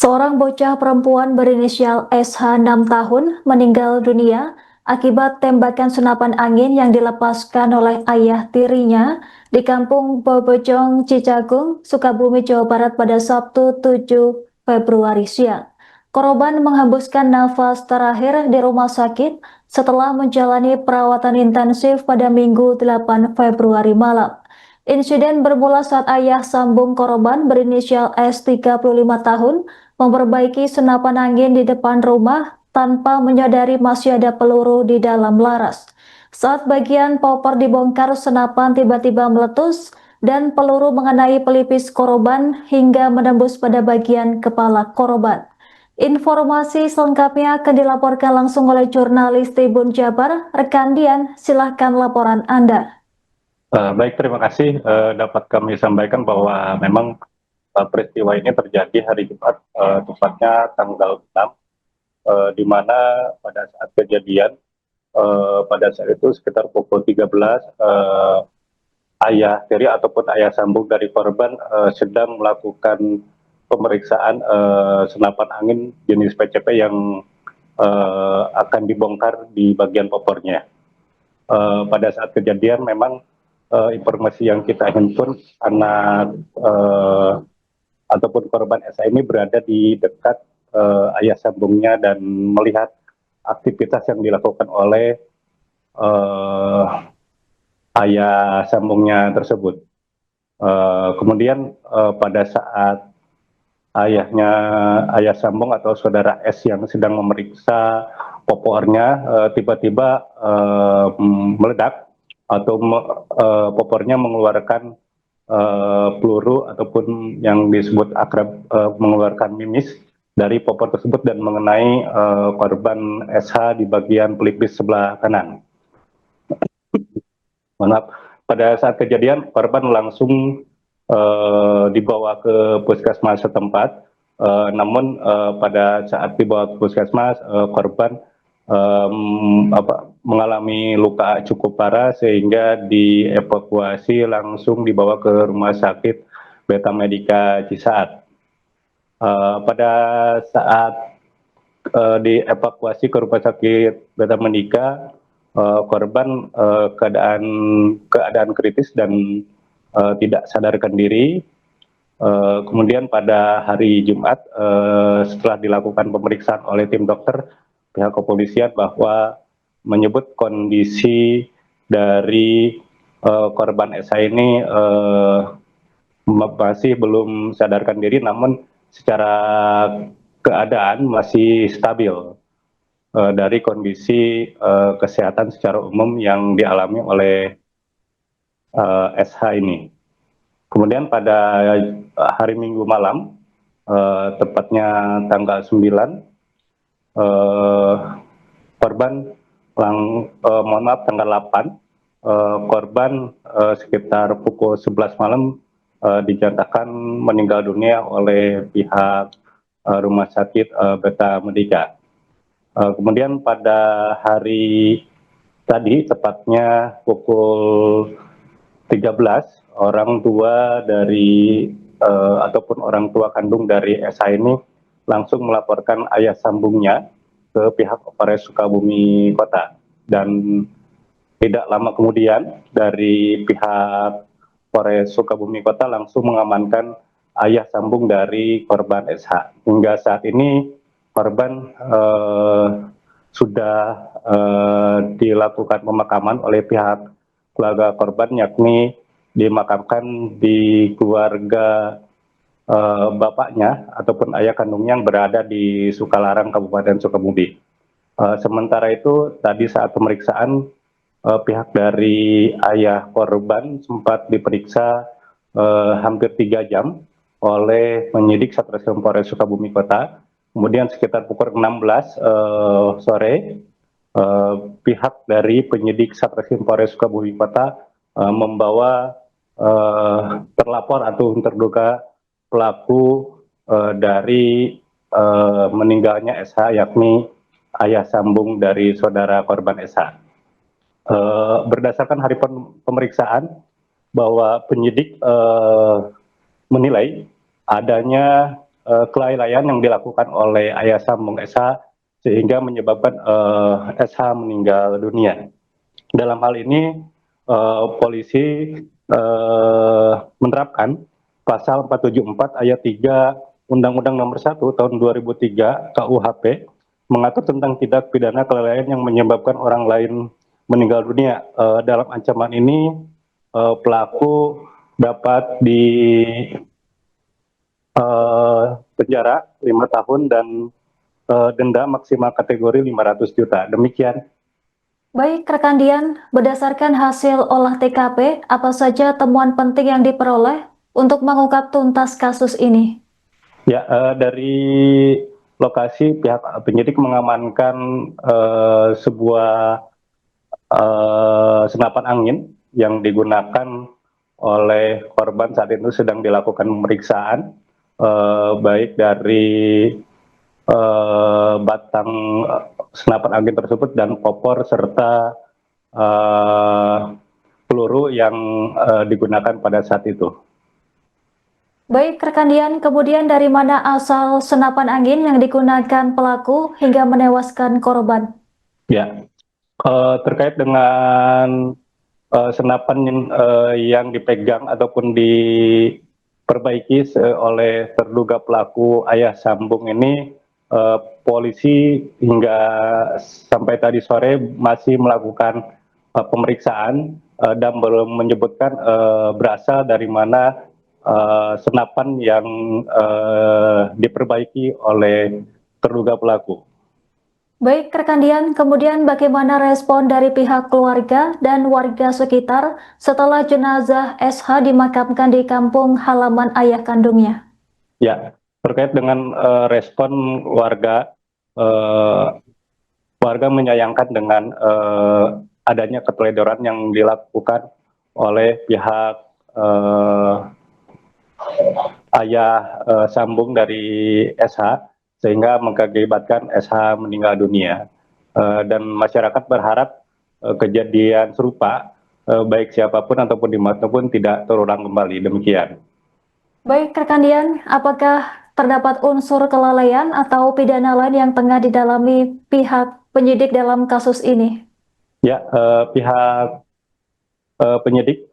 Seorang bocah perempuan berinisial SH 6 tahun meninggal dunia akibat tembakan senapan angin yang dilepaskan oleh ayah tirinya di Kampung Bobojong, Cicagung, Sukabumi, Jawa Barat pada Sabtu 7 Februari siang. Korban menghembuskan nafas terakhir di rumah sakit setelah menjalani perawatan intensif pada Minggu 8 Februari malam. Insiden bermula saat ayah sambung korban berinisial S 35 tahun memperbaiki senapan angin di depan rumah tanpa menyadari masih ada peluru di dalam laras. Saat bagian popor dibongkar, senapan tiba-tiba meletus dan peluru mengenai pelipis korban hingga menembus pada bagian kepala korban. Informasi selengkapnya akan dilaporkan langsung oleh jurnalis Tribun Jabar. Rekan Dian, silahkan laporan Anda. Baik, terima kasih. Dapat kami sampaikan bahwa memang peristiwa ini terjadi hari Jumat, tepatnya tanggal 6, di mana pada saat kejadian, pada saat itu sekitar pukul 13, ayah tiri ataupun ayah sambung dari korban sedang melakukan pemeriksaan senapan angin jenis PCP yang akan dibongkar di bagian popornya. Pada saat kejadian memang informasi yang kita himpun, anak ataupun korban SA ini berada di dekat ayah sambungnya dan melihat aktivitas yang dilakukan oleh ayah sambungnya tersebut. Kemudian pada saat ayah sambung atau saudara S yang sedang memeriksa popornya tiba-tiba meledak atau popornya mengeluarkan peluru ataupun yang disebut akrab mengeluarkan mimis dari popor tersebut dan mengenai korban SH di bagian pelipis sebelah kanan. Maaf, pada saat kejadian korban langsung dibawa ke puskesmas setempat, namun pada saat dibawa ke puskesmas korban mengalami luka cukup parah sehingga dievakuasi langsung dibawa ke rumah sakit Beta Medica Cisaat. Pada saat dievakuasi ke rumah sakit Beta Medica, korban keadaan kritis dan tidak sadarkan diri. Kemudian pada hari Jumat setelah dilakukan pemeriksaan oleh tim dokter, pihak kepolisian bahwa menyebut kondisi dari korban SH ini masih belum sadarkan diri, namun secara keadaan masih stabil dari kondisi kesehatan secara umum yang dialami oleh SH ini. Kemudian pada hari Minggu malam, tepatnya tanggal 9, korban mohon maaf tanggal 8, korban sekitar pukul 11 malam dinyatakan meninggal dunia oleh pihak rumah sakit Beta Medica. Kemudian pada hari tadi, tepatnya pukul 13, orang tua dari ataupun orang tua kandung dari SH ini langsung melaporkan ayah sambungnya ke pihak Polres Sukabumi Kota, dan tidak lama kemudian dari pihak Polres Sukabumi Kota langsung mengamankan ayah sambung dari korban SH. Hingga saat ini korban sudah dilakukan pemakaman oleh pihak keluarga korban, yakni dimakamkan di keluarga bapaknya ataupun ayah kandungnya yang berada di Sukalarang, Kabupaten Sukabumi. Sementara itu tadi saat pemeriksaan pihak dari ayah korban sempat diperiksa hampir 3 jam oleh penyidik Satreskrim Polres Sukabumi Kota. Kemudian sekitar pukul 16 sore, pihak dari penyidik Satreskrim Polres Sukabumi Kota membawa terlapor atau terduga pelaku dari meninggalnya SH, yakni ayah sambung dari saudara korban SH. Berdasarkan hari pemeriksaan, bahwa penyidik menilai adanya kelalaian yang dilakukan oleh ayah sambung SH sehingga menyebabkan SH meninggal dunia. Dalam hal ini polisi menerapkan pasal 474 ayat 3 Undang-Undang Nomor 1 Tahun 2003 KUHP mengatur tentang tindak pidana kelalaian yang menyebabkan orang lain meninggal dunia. Dalam ancaman ini pelaku dapat di penjara 5 tahun dan denda maksimal kategori 500 juta. Demikian. Baik, rekan Dian, berdasarkan hasil olah TKP, apa saja temuan penting yang diperoleh untuk mengungkap tuntas kasus ini? Ya, dari lokasi pihak penyidik mengamankan sebuah senapan angin yang digunakan oleh korban saat itu sedang dilakukan pemeriksaan, baik dari batang senapan angin tersebut dan popor serta peluru yang digunakan pada saat itu. Baik, rekan Dian, kemudian dari mana asal senapan angin yang digunakan pelaku hingga menewaskan korban? Ya, terkait dengan senapan yang dipegang ataupun diperbaiki oleh terduga pelaku ayah sambung ini, polisi hingga sampai tadi sore masih melakukan pemeriksaan dan belum menyebutkan berasal dari mana senapan yang diperbaiki oleh terduga pelaku. Baik, rekan Dian, kemudian bagaimana respon dari pihak keluarga dan warga sekitar setelah jenazah SH dimakamkan di kampung halaman ayah kandungnya? Ya, terkait dengan respon warga, warga menyayangkan dengan adanya keteledoran yang dilakukan oleh pihak ayah sambung dari SH sehingga mengakibatkan SH meninggal dunia. Dan masyarakat berharap kejadian serupa baik siapapun ataupun dimanapun tidak terulang kembali. Demikian. Baik, rekan Dian, apakah terdapat unsur kelalaian atau pidana lain yang tengah didalami pihak penyidik dalam kasus ini? Ya, pihak penyidik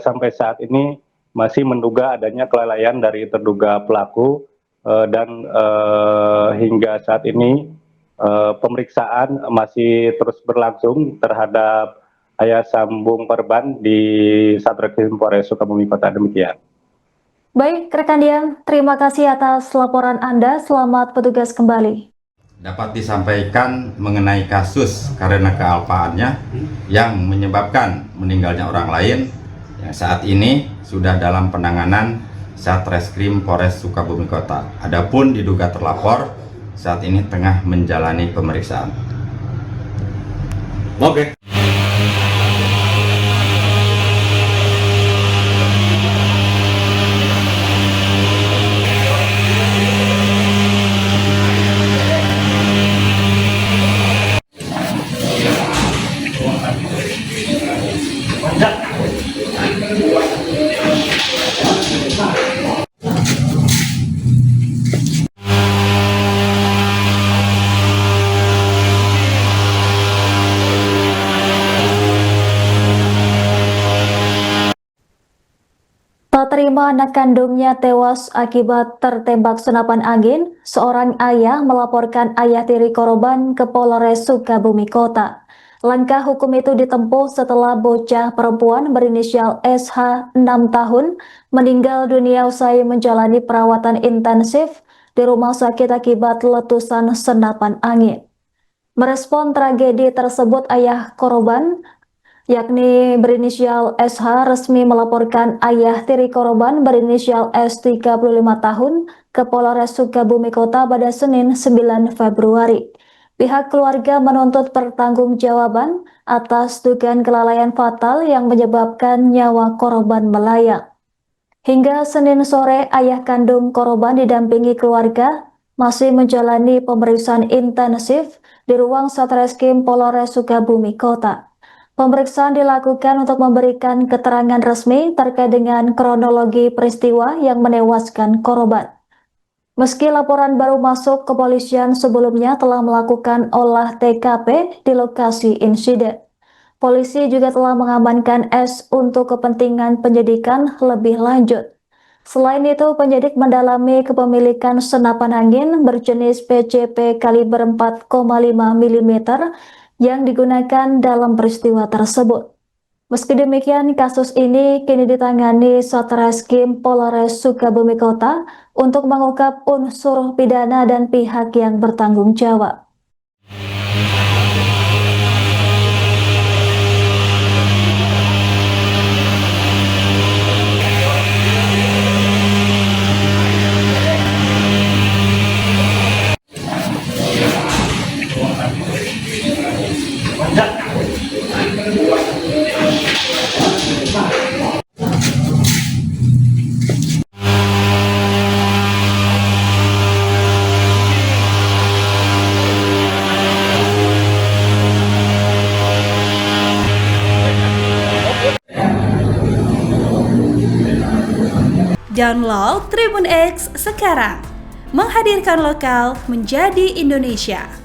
sampai saat ini masih menduga adanya kelalaian dari terduga pelaku dan hingga saat ini pemeriksaan masih terus berlangsung terhadap ayah sambung korban di Satreskrim Polres Sukabumi Kota. Demikian. Baik, rekan Dian, terima kasih atas laporan Anda. Selamat bertugas kembali. Dapat disampaikan mengenai kasus karena kealpaannya yang menyebabkan meninggalnya orang lain yang saat ini sudah dalam penanganan Satreskrim Polres Sukabumi Kota. Adapun diduga terlapor saat ini tengah menjalani pemeriksaan. Oke. Tak terima anak kandungnya tewas akibat tertembak senapan angin, seorang ayah melaporkan ayah tiri korban ke Polres Sukabumi Kota. Langkah hukum itu ditempuh setelah bocah perempuan berinisial SH 6 tahun meninggal dunia usai menjalani perawatan intensif di rumah sakit akibat letusan senapan angin. Merespon tragedi tersebut, ayah korban yakni berinisial SH resmi melaporkan ayah tiri korban berinisial S 35 tahun ke Polres Sukabumi Kota pada Senin 9 Februari. Pihak keluarga menuntut pertanggungjawaban atas dugaan kelalaian fatal yang menyebabkan nyawa korban melayang. Hingga Senin sore, ayah kandung korban didampingi keluarga masih menjalani pemeriksaan intensif di ruang Satreskrim Polres Sukabumi Kota. Pemeriksaan dilakukan untuk memberikan keterangan resmi terkait dengan kronologi peristiwa yang menewaskan korban. Meski laporan baru masuk, kepolisian sebelumnya telah melakukan olah TKP di lokasi insiden. Polisi juga telah mengamankan S untuk kepentingan penyidikan lebih lanjut. Selain itu, penyidik mendalami kepemilikan senapan angin berjenis PCP kaliber 4,5 mm yang digunakan dalam peristiwa tersebut. Meski demikian, kasus ini kini ditangani Satreskrim Polres Sukabumi Kota untuk mengungkap unsur pidana dan pihak yang bertanggung jawab. Download Tribun X sekarang, menghadirkan lokal menjadi Indonesia.